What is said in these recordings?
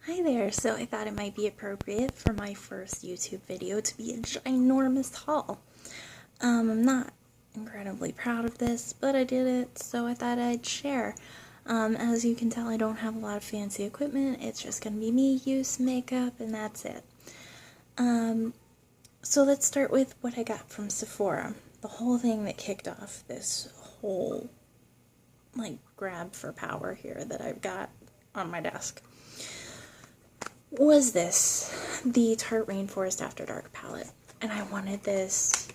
Hi there, so I thought it might be appropriate for my first YouTube video to be a ginormous haul. I'm not incredibly proud of this, but I did it, so I thought I'd share. As you can tell, I don't have a lot of fancy equipment. It's just gonna be me, use makeup, and that's it. So let's start with what I got from Sephora. The whole thing that kicked off this whole, grab for power here that I've got on my desk was the Tarte Rainforest After Dark palette. And I wanted this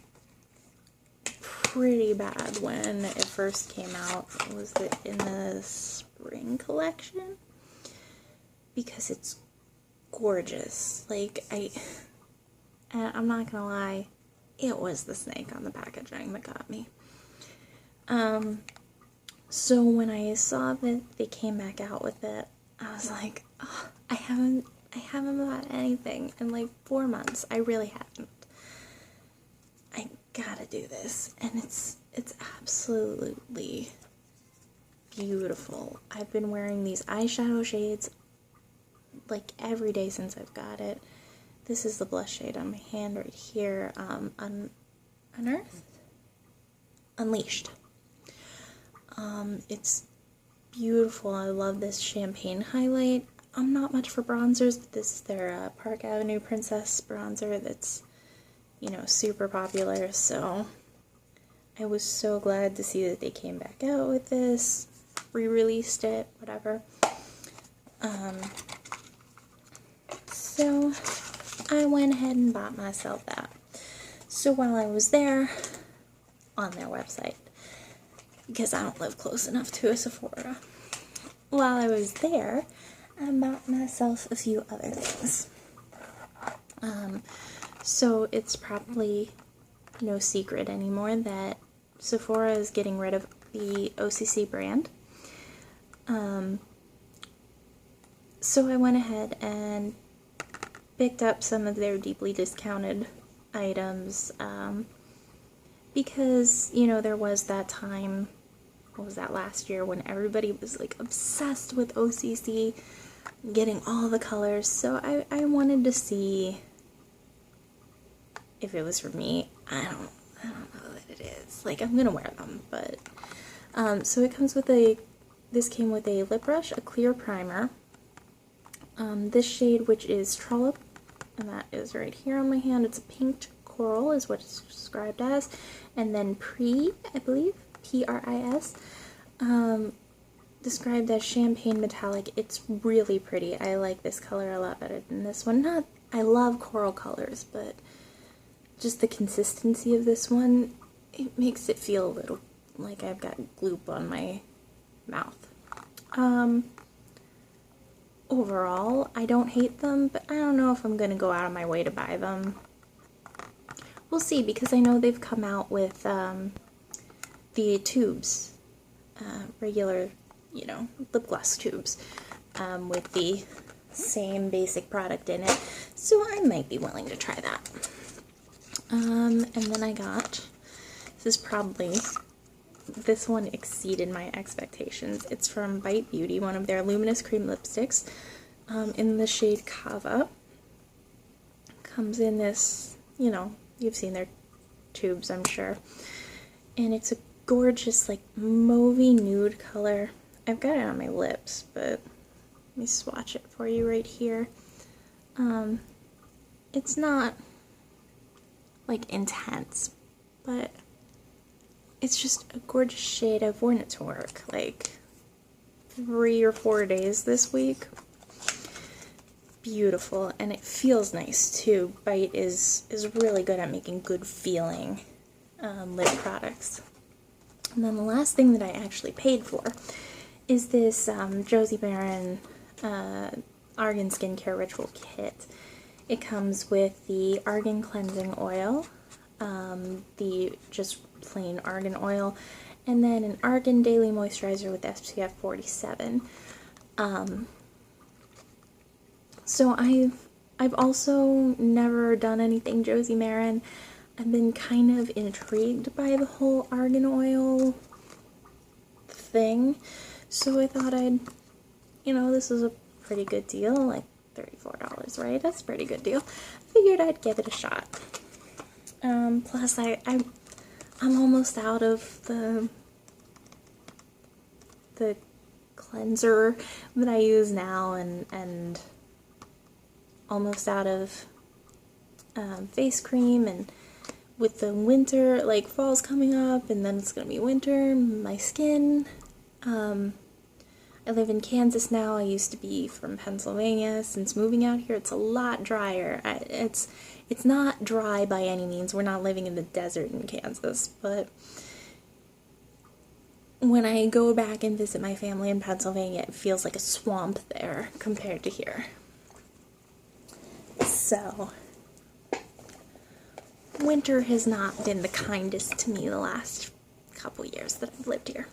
pretty bad when it first came out. Was it in the spring collection? Because it's gorgeous. I'm not gonna lie, it was the snake on the packaging that got me. So when I saw that they came back out with it, I was like, oh, I haven't bought anything in like 4 months. I really haven't. I gotta do this, and it's absolutely beautiful. I've been wearing these eyeshadow shades like every day since I've got it. This is the blush shade on my hand right here. Unleashed. It's beautiful. I love this champagne highlight. I'm not much for bronzers, but this is their Park Avenue Princess bronzer that's, super popular, so I was so glad to see that they came back out with this, re-released it, whatever. So I went ahead and bought myself that. So while I was there, on their website, because I don't live close enough to a Sephora, while I was there, I bought myself a few other things. So it's probably no secret anymore that Sephora is getting rid of the OCC brand. So I went ahead and picked up some of their deeply discounted items, because, there was that time, what was that, last year, when everybody was like obsessed with OCC, getting all the colors, so I wanted to see if it was for me. I don't know that it is. I'm gonna wear them, but, so it comes with this came with a lip brush, a clear primer, this shade, which is Trollop, and that is right here on my hand. It's a pink coral is what it's described as, and then Pris, I believe, P-R-I-S, described as champagne metallic. It's really pretty. I like this color a lot better than this one. I love coral colors, but just the consistency of this one, it makes it feel a little like I've got gloop on my mouth. Overall, I don't hate them, but I don't know if I'm going to go out of my way to buy them. We'll see, because I know they've come out with the tubes, regular, lip gloss tubes, with the same basic product in it, so I might be willing to try that. And then I got, this one exceeded my expectations. It's from Bite Beauty, one of their Luminous cream lipsticks, in the shade Cava. Comes in this, you've seen their tubes, I'm sure. And it's a gorgeous, mauvey nude color. I've got it on my lips, but let me swatch it for you right here. It's not, intense, but it's just a gorgeous shade. I've worn it to work, 3 or 4 days this week. Beautiful, and it feels nice too. Bite is really good at making good feeling lip products. And then the last thing that I actually paid for is this Josie Maran Argan Skincare Ritual Kit. It comes with the Argan Cleansing Oil, the just plain argan oil, and then an Argan Daily Moisturizer with SPF 47. So I've also never done anything Josie Maran. I've been kind of intrigued by the whole argan oil thing, so I thought this is a pretty good deal. $34, right? That's a pretty good deal. Figured I'd give it a shot. Plus I'm almost out of the cleanser that I use now, and almost out of face cream, and with the winter, like fall's coming up and then it's gonna be winter, my skin, I live in Kansas now. I used to be from Pennsylvania. Since moving out here, it's a lot drier. It's not dry by any means. We're not living in the desert in Kansas, but when I go back and visit my family in Pennsylvania, it feels like a swamp there compared to here. So, winter has not been the kindest to me the last couple years that I've lived here.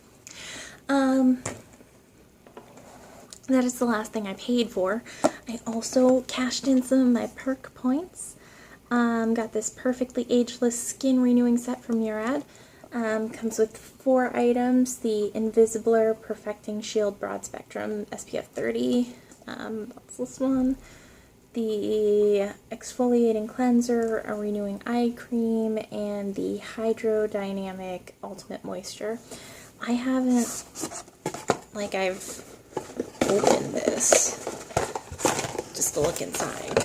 That is the last thing I paid for. I also cashed in some of my perk points. Got this perfectly ageless skin renewing set from Murad. Comes with 4 items: the Invisibler Perfecting Shield Broad Spectrum SPF 30. That's this one. The Exfoliating Cleanser, a Renewing Eye Cream, and the Hydrodynamic Ultimate Moisture. I haven't, I've opened this just to look inside.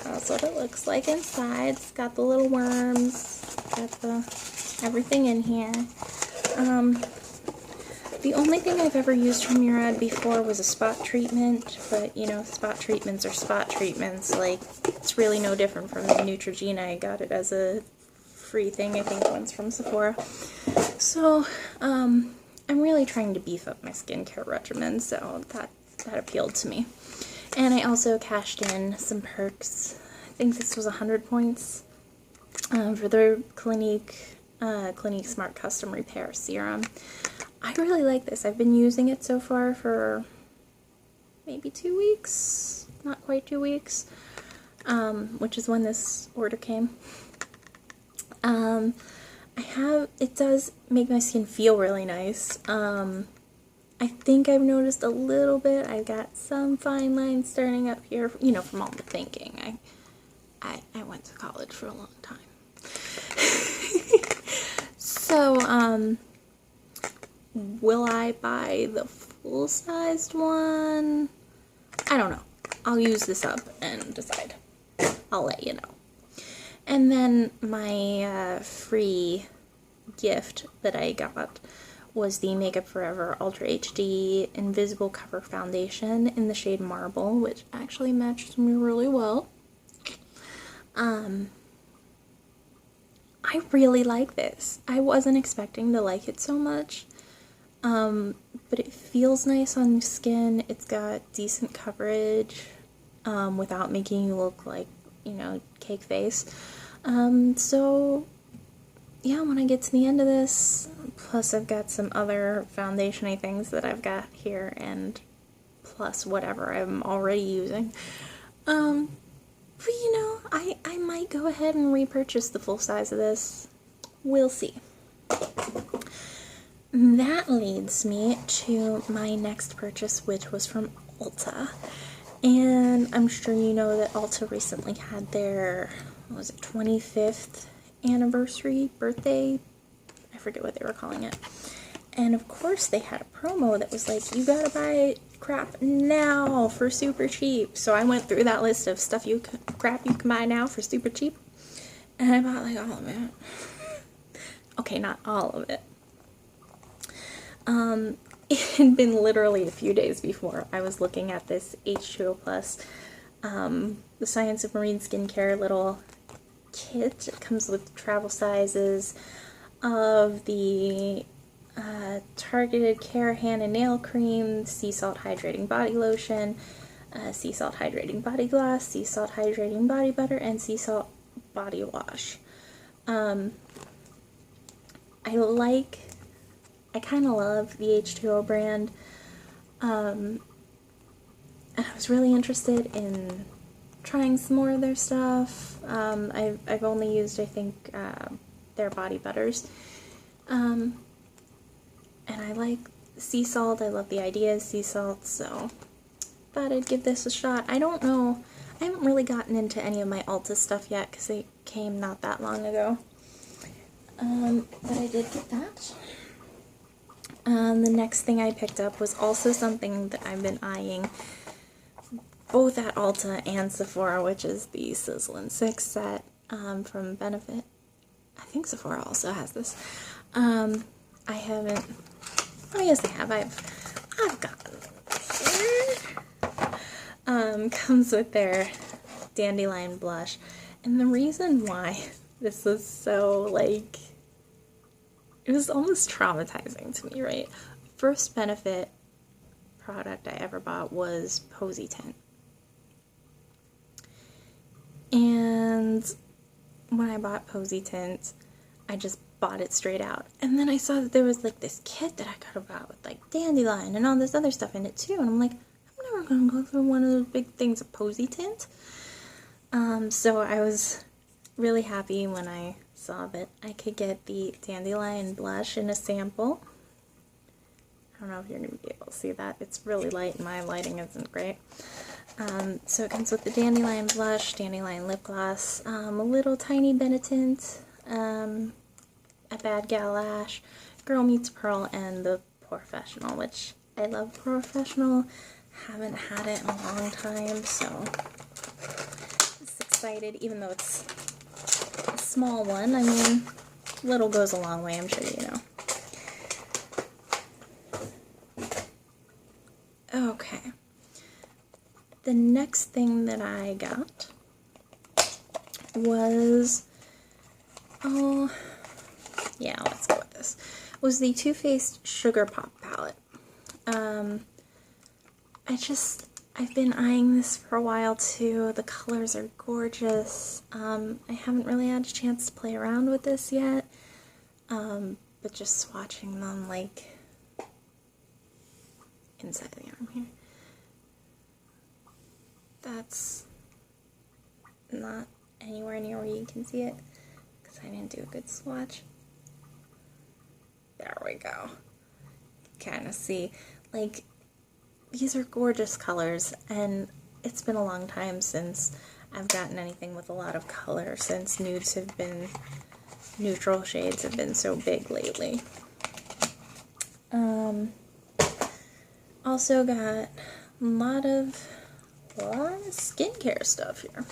That's what it looks like inside. It's got the little worms, got the everything in here. The only thing I've ever used from Murad before was a spot treatment, but you know, spot treatments are spot treatments. Like, it's really no different from the Neutrogena. I got it as a free thing, I think once from Sephora. So, I'm really trying to beef up my skincare regimen, so that appealed to me. And I also cashed in some perks. I think this was 100 points for their Clinique Smart Custom Repair Serum. I really like this. I've been using it so far for maybe 2 weeks, not quite 2 weeks, which is when this order came. It does make my skin feel really nice. I think I've noticed a little bit. I've got some fine lines starting up here, you know, from all the thinking. I went to college for a long time. So, will I buy the full-sized one? I don't know. I'll use this up and decide. I'll let you know. And then my free gift that I got was the Makeup Forever Ultra HD Invisible Cover Foundation in the shade Marble, which actually matches me really well. I really like this. I wasn't expecting to like it so much, but it feels nice on your skin. It's got decent coverage without making you look like, you know, cake face. So yeah, when I get to the end of this, plus I've got some other foundation-y things that I've got here, and plus whatever I'm already using. But you know, I might go ahead and repurchase the full size of this. We'll see. That leads me to my next purchase, which was from Ulta. And I'm sure you know that Ulta recently had their, what was it, 25th anniversary, birthday? I forget what they were calling it. And of course they had a promo that was like, you gotta buy crap now for super cheap. So I went through that list of crap you can buy now for super cheap, and I bought like all of it. Okay, not all of it. It had been literally a few days before I was looking at this H2O Plus, the Science of Marine Skincare little kit. It comes with travel sizes of the Targeted Care Hand and Nail Cream, Sea Salt Hydrating Body Lotion, Sea Salt Hydrating Body Gloss, Sea Salt Hydrating Body Butter, and Sea Salt Body Wash. I kind of love the H2O brand, and I was really interested in trying some more of their stuff. I've only used, I think, their body butters, and I like sea salt. I love the idea of sea salt, so thought I'd give this a shot. I don't know, I haven't really gotten into any of my Ulta stuff yet because they came not that long ago. But I did get that. The next thing I picked up was also something that I've been eyeing both at Ulta and Sephora, which is the Sizzlin Six set from Benefit. I think Sephora also has this. I haven't. Oh yes, they have. I've gotten it. Comes with their Dandelion blush, and the reason why this was so like, it was almost traumatizing to me, right? First Benefit product I ever bought was Posy Tint. And when I bought Posy Tint, I just bought it straight out. And then I saw that there was like this kit that I could have bought with like Dandelion and all this other stuff in it too. And I'm like, I'm never going to go through one of those big things of Posy Tint. So I was really happy when I saw that I could get the Dandelion blush in a sample. I don't know if you're going to be able to see that. It's really light and my lighting isn't great. So it comes with the Dandelion blush, Dandelion lip gloss, a little tiny Benetint, a BADgal lash, Girl Meets Pearl, and the POREfessional, which I love POREfessional. Haven't had it in a long time, so just excited, even though it's a small one. I mean, little goes a long way, I'm sure you know. Okay. The next thing that I got was, oh, yeah, let's go with this, was the Too Faced Sugar Pop palette. I've been eyeing this for a while too. The colors are gorgeous. I haven't really had a chance to play around with this yet, but just swatching them like inside the arm here. That's not anywhere near where you can see it because I didn't do a good swatch. There we go. Kind of see, like, these are gorgeous colors, and it's been a long time since I've gotten anything with a lot of color, since neutral shades have been so big lately. Also got a lot of skincare stuff here.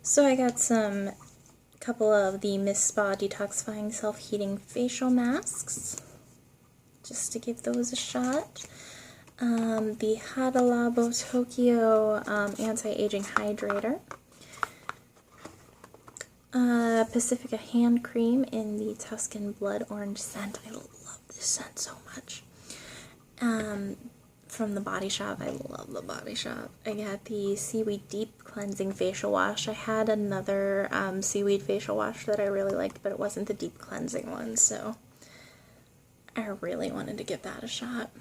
So I got a couple of the Miss Spa Detoxifying Self-Heating Facial Masks, just to give those a shot. The Hada Labo Tokyo Anti-Aging Hydrator. Pacifica Hand Cream in the Tuscan Blood Orange scent. I love this scent so much. From the Body Shop. I love the Body Shop. I got the Seaweed Deep Cleansing Facial Wash. I had another seaweed facial wash that I really liked, but it wasn't the deep cleansing one, so I really wanted to give that a shot.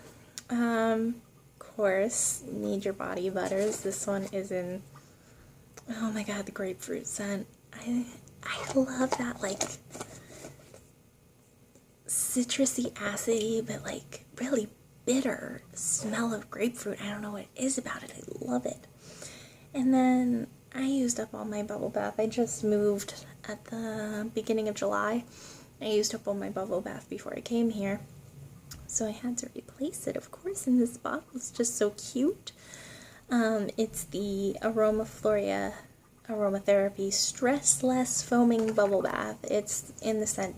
Of course, Need Your Body Butters. This one is in, oh my god, the grapefruit scent. I love that, like, citrusy, acidy, but like really bitter smell of grapefruit. I don't know what it is about it. I love it. And then I used up all my bubble bath. I just moved at the beginning of July. I used up all my bubble bath before I came here, so I had to replace it, of course, and this bottle is just so cute. It's the Aromafloria Aromatherapy Stress Less Foaming Bubble Bath. It's in the scent,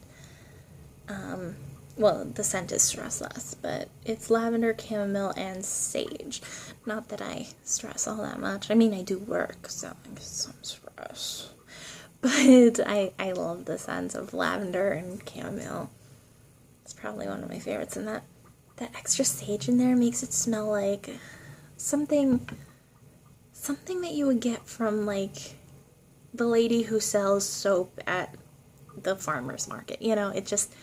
well, the scent is Stress Less, but it's lavender, chamomile, and sage. Not that I stress all that much. I mean, I do work, so I get some stress. But I love the scent of lavender and chamomile. It's probably one of my favorites, and that extra sage in there makes it smell like something that you would get from, like, the lady who sells soap at the farmer's market. You know, it just,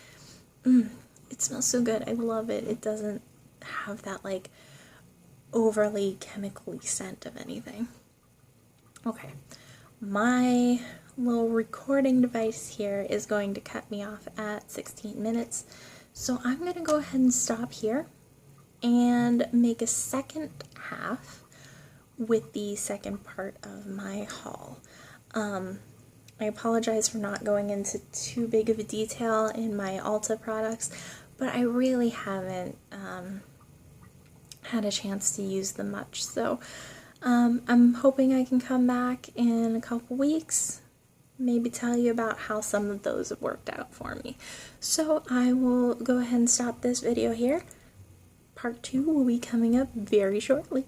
it smells so good. I love it. It doesn't have that, like, overly chemical-y scent of anything. Okay, my little recording device here is going to cut me off at 16 minutes, so I'm going to go ahead and stop here and make a second half with the second part of my haul. I apologize for not going into too big of a detail in my Ulta products, but I really haven't had a chance to use them much. So I'm hoping I can come back in a couple weeks, maybe tell you about how some of those have worked out for me. So I will go ahead and stop this video here. Part 2 will be coming up very shortly.